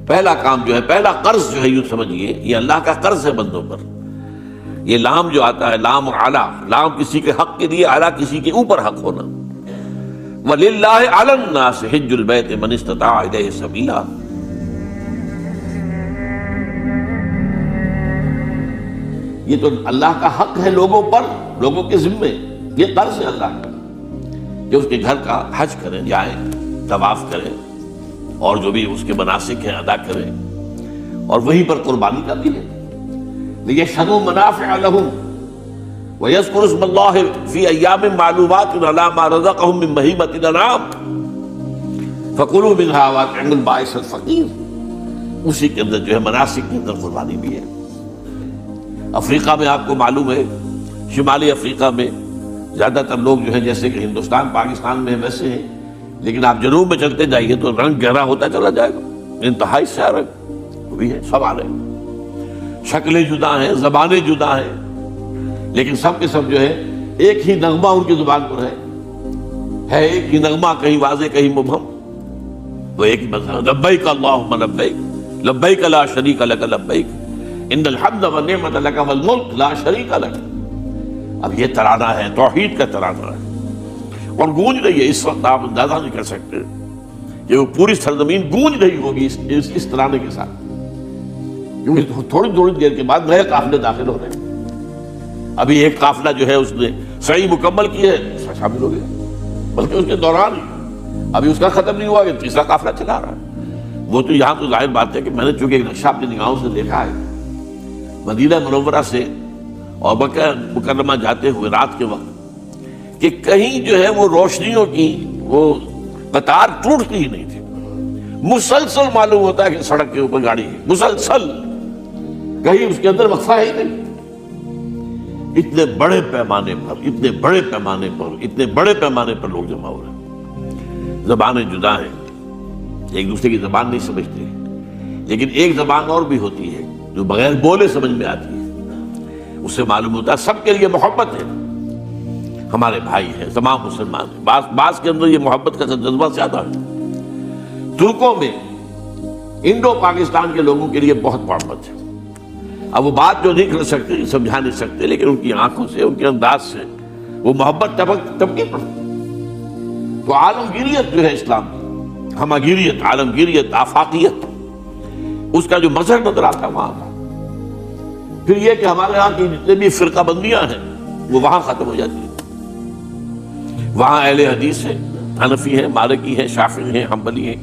پہلا کام جو ہے، پہلا قرض جو ہے یوں سمجھیے یہ اللہ کا قرض ہے بندوں پر. یہ لام جو آتا ہے لام اعلیٰ، لام کسی کے حق کے لیے، اعلیٰ کسی کے اوپر حق ہونا. وَلِلَّهِ عَلَى النَّاسِ حِجُّ الْبَيْتِ مَنِ اسْتَطَاعَ إِلَيْهِ سَبِيلًا. یہ تو اللہ کا حق ہے لوگوں پر، لوگوں کے ذمے. یہ قرض ہے اللہ کا کہ اس کے گھر کا حج کریں، جائیں، طواف کریں، اور جو بھی اس کے مناسک ہیں ادا کریں، اور وہیں پر قربانی کا بھی ہے. لِيَشْهَدُوا مَنَافِعَ لَهُمْ وَيَذْكُرُوا اسْمَ اللَّهِ فِي أَيَّامٍ مَّعْلُومَاتٍ عَلَىٰ مَا رَزَقَهُم مِّن بَهِيمَةِ الْأَنْعَامِ فَكُلُوا مِنْهَا وَأَطْعِمُوا الْبَائِسَ الْفَقِيرَ. اسی کے اندر جو ہے مناسک کے اندر قربانی بھی ہے. افریقہ میں آپ کو معلوم ہے، شمالی افریقہ میں زیادہ تر لوگ جو ہیں جیسے کہ ہندوستان پاکستان میں ویسے ہیں، لیکن آپ جنوب میں چلتے جائیے تو رنگ گہرا ہوتا چلا جائے گا، انتہائی سیاہ رنگ بھی ہے، سب آ رہے ہیں، شکلیں جدا ہیں، زبانیں جدا ہیں، لیکن سب کے سب جو ہے ایک ہی نغمہ ان کی زبان پر ہے ایک ہی نغمہ، کہیں واضح کہیں مبہم. وہ ایک ہی مذہب، لبیک اللہم لبیک لبیک لا شریک لک لبیک ان الحمد والنعمت لک والملک لا شریک لک. اب یہ ترانہ ہے، توحید کا ترانہ ہے، اور گونج رہی ہے. اس وقت آپ اندازہ نہیں کر سکتے کہ وہ پوری سرزمین گونج رہی ہوگی اس ترانے کے ساتھ، کیونکہ تھوڑی دیر کے بعد نئے قافلے داخل ہو رہے ہیں. ابھی ایک قافلہ جو ہے اس نے صحیح مکمل کی ہے، شامل ہو گیا، بلکہ اس کے دوران ہی ابھی اس کا ختم نہیں ہوا کہ تیسرا قافلہ چلا رہا ہے. وہ تو یہاں تو ظاہر بات ہے کہ میں نے چونکہ ایک نقشہ اپنی نگاہوں سے دیکھا ہے مدینہ منورہ سے اور مکہ مکرمہ جاتے ہوئے رات کے وقت، کہ کہیں جو ہے وہ روشنیوں کی وہ قطار ٹوٹتی ہی نہیں تھی. مسلسل معلوم ہوتا ہے کہ سڑک کے اوپر گاڑی ہے، مسلسل، کہیں اس کے اندر وقفہ ہے ہی نہیں. اتنے بڑے پیمانے پر لوگ جمع ہو رہے ہیں. زبانیں جدا ہیں، ایک دوسرے کی زبان نہیں سمجھتے، لیکن ایک زبان اور بھی ہوتی ہے جو بغیر بولے سمجھ میں آتی ہے. اس سے معلوم ہوتا ہے سب کے لیے محبت ہے، ہمارے بھائی ہیں، تمام مسلمان ہیں. بعض کے اندر یہ محبت کا جذبہ زیادہ ہے. ترکوں میں انڈو پاکستان کے لوگوں کے لیے بہت محبت ہے. اب وہ بات جو نہیں کر سکتے، سمجھا نہیں سکتے، لیکن ان کی آنکھوں سے، ان کے انداز سے وہ محبت ٹپکی پڑتی. تو عالمگیریت جو ہے اسلام کی، ہمگیریت، عالمگیریت، آفاقیت، اس کا جو مظہر نظر آتا ہے وہاں. پھر یہ کہ ہمارے یہاں کی جتنے بھی فرقہ بندیاں ہیں وہ وہاں ختم ہو جاتی ہیں. وہاں اہل حدیث ہیں، حنفی ہیں، مالکی ہیں، شافعی ہیں، حنبلی ہیں.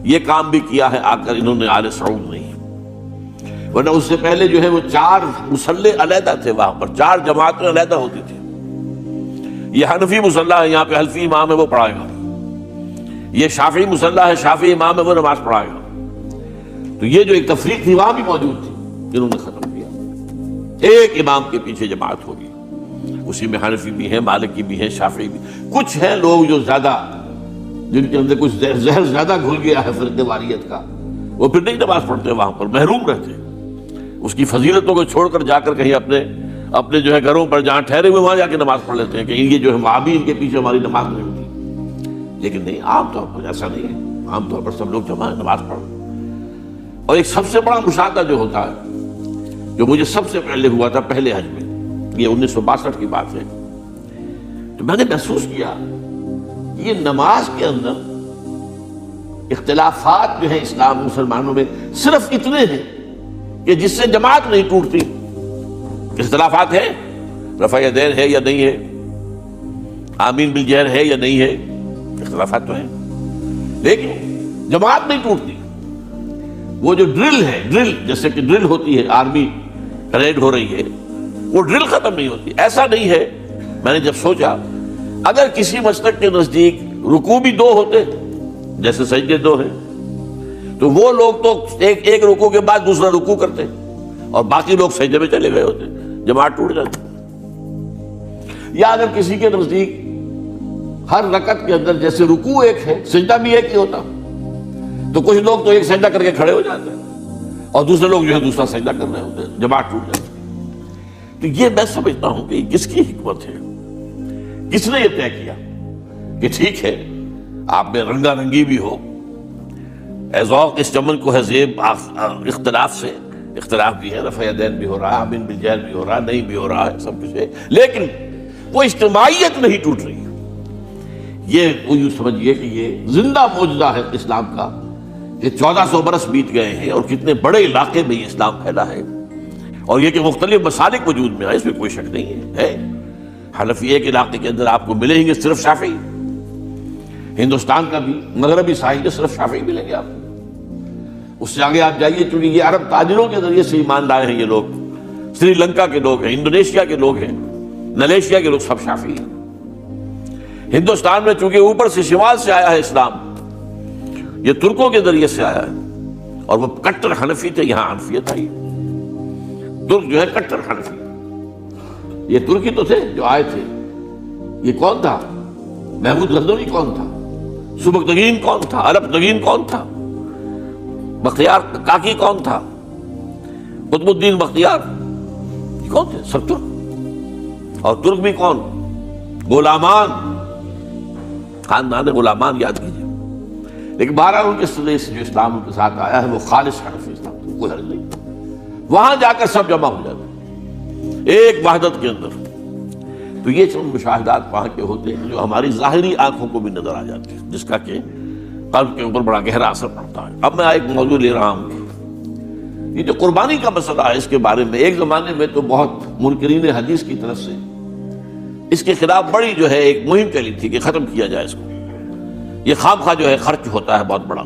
یہ کام بھی کیا ہے آ کر انہوں نے آل سعود نہیں، ورنہ اس سے پہلے جو ہے وہ 4 مصلے علیحدہ تھے، وہاں پر 4 جماعتیں علیحدہ ہوتی تھی. یہ حنفی مصلی ہے، یہاں پہ حنفی امام ہے وہ پڑھائے گا. یہ شافعی مصلی ہے، شافعی امام ہے وہ نماز پڑھائے گا. تو یہ جو ایک تفریق تھی وہاں بھی موجود تھی، انہوں نے ختم کیا. ایک امام کے پیچھے جماعت ہوگی، اسی میں حنفی بھی ہیں، مالکی بھی ہیں، شافعی بھی. کچھ ہیں لوگ جو زیادہ، جن کے اندر کچھ زہر زیادہ گھل گیا ہے فرقے واریت کا، وہ پھر نہیں نماز پڑھتے، وہاں پر محروم رہتے. اس کی فضیلتوں کو چھوڑ کر جا کر کہیں اپنے جو ہے گھروں پر جہاں ٹھہرے ہوئے وہاں جا کے نماز پڑھ لیتے ہیں کہ یہ جو ہے وہاں بھی ان کے پیچھے ہماری نماز نہیں ہوتی. لیکن نہیں، عام طور پر ایسا نہیں ہے. عام طور پر سب لوگ جمع نماز پڑھ. اور ایک سب سے بڑا مشاہدہ جو ہوتا ہے، جو مجھے سب سے پہلے ہوا تھا پہلے حج میں، یہ 1962 کی بات ہے، تو میں نے محسوس کیا کہ یہ نماز کے اندر اختلافات جو ہیں اسلام مسلمانوں میں صرف اتنے ہیں کہ جس سے جماعت نہیں ٹوٹتی. اختلافات ہیں، رفع یدین ہے یا نہیں ہے، آمین بالجہر ہے یا نہیں ہے، اختلافات تو ہیں، لیکن جماعت نہیں ٹوٹتی. وہ جو ڈرل ہے، ڈرل جیسے کہ ڈرل ہوتی ہے، آرمی پریڈ ہو رہی ہے، وہ ڈرل ختم نہیں ہوتی. ایسا نہیں ہے. میں نے جب سوچا اگر کسی مسلک کے نزدیک رکوع بھی 2 ہوتے جیسے سجدے 2 ہیں، تو وہ لوگ تو ایک رکوع کے بعد دوسرا رکوع کرتے اور باقی لوگ سجدے میں چلے گئے ہوتے، جماعت ٹوٹ جاتی. یا اگر کسی کے نزدیک ہر رکعت کے اندر جیسے رکوع ایک ہے، سجدہ بھی ایک ہی ہوتا، تو کچھ لوگ تو ایک سجدہ کر کے کھڑے ہو جاتے ہیں اور دوسرے لوگ جو ہے دوسرا سجدہ کر رہے ہوتے ہیں، جماعت ٹوٹ جاتی. تو یہ میں سمجھتا ہوں کہ یہ کس کی حکمت ہے، کس نے یہ طے کیا کہ ٹھیک ہے آپ میں رنگا رنگی بھی ہو، اے ذوق اس چمن کو ہے زیب اختلاف سے، اختلاف بھی ہے، رفع یدین بھی ہو رہا، امین بالجہل بھی ہو رہا، نہیں بھی ہو رہا ہے، سب کچھ ہے، لیکن وہ اجتماعیت نہیں ٹوٹ رہی۔ یہ یوں سمجھیے کہ یہ زندہ معجزہ ہے اسلام کا، کہ 1400 برس بیت گئے ہیں اور کتنے بڑے علاقے میں یہ اسلام پھیلا ہے، اور یہ کہ مختلف مسالک وجود میں آئے، اس میں کوئی شک نہیں ہے۔ حنفی ایک علاقے کے اندر آپ کو ملیں گے صرف شافعی، ہندوستان کا بھی مغربی ساحل کے صرف شافعی ملیں گے آپ کو۔ اس سے آگے آپ جائیے، چونکہ یہ عرب تاجروں کے ذریعے سے ایمان لائے ہیں یہ لوگ، سری لنکا کے لوگ ہیں، انڈونیشیا کے لوگ ہیں، ملیشیا کے لوگ، سب شافعی ہیں۔ ہندوستان میں چونکہ اوپر سے شمال سے آیا ہے اسلام، یہ ترکوں کے ذریعے سے آیا ہے، اور وہ کٹر حنفی تھے، یہاں حنفیت آئی۔ ترک جو ہے کٹر حنفی، یہ ترکی تو تھے جو آئے تھے۔ یہ کون تھا؟ محمود غزنوی کون تھا؟ سبکتگین کون تھا؟ الپتگین کون تھا؟ بختیار کاکی کون تھا؟ قطب الدین بختیار، یہ کون تھے؟ سب ترک۔ اور ترک بھی کون؟ غلامان، خاندان غلامان یاد کیجیے۔ لیکن بہرحال ان کے ذریعے سے جو اسلام ان کے ساتھ آیا ہے وہ خالص حنفی اسلام تھا، کوئی حرج نہیں۔ وہاں جا کر سب جمع ہو جاتے ہیں ایک وحدت کے اندر۔ تو یہ چند مشاہدات وہاں کے ہوتے ہیں جو ہماری ظاہری آنکھوں کو بھی نظر آ جاتے ہیں، جس کا کہ قلب کے اوپر بڑا گہرا اثر پڑتا ہے۔ اب میں ایک موضوع لے رہا ہوں، یہ جو قربانی کا مسئلہ ہے، اس کے بارے میں ایک زمانے میں تو بہت منکرین حدیث کی طرف سے اس کے خلاف بڑی جو ہے ایک مہم چلی تھی کہ ختم کیا جائے اس کو، یہ خام خواہ جو ہے خرچ ہوتا ہے بہت بڑا۔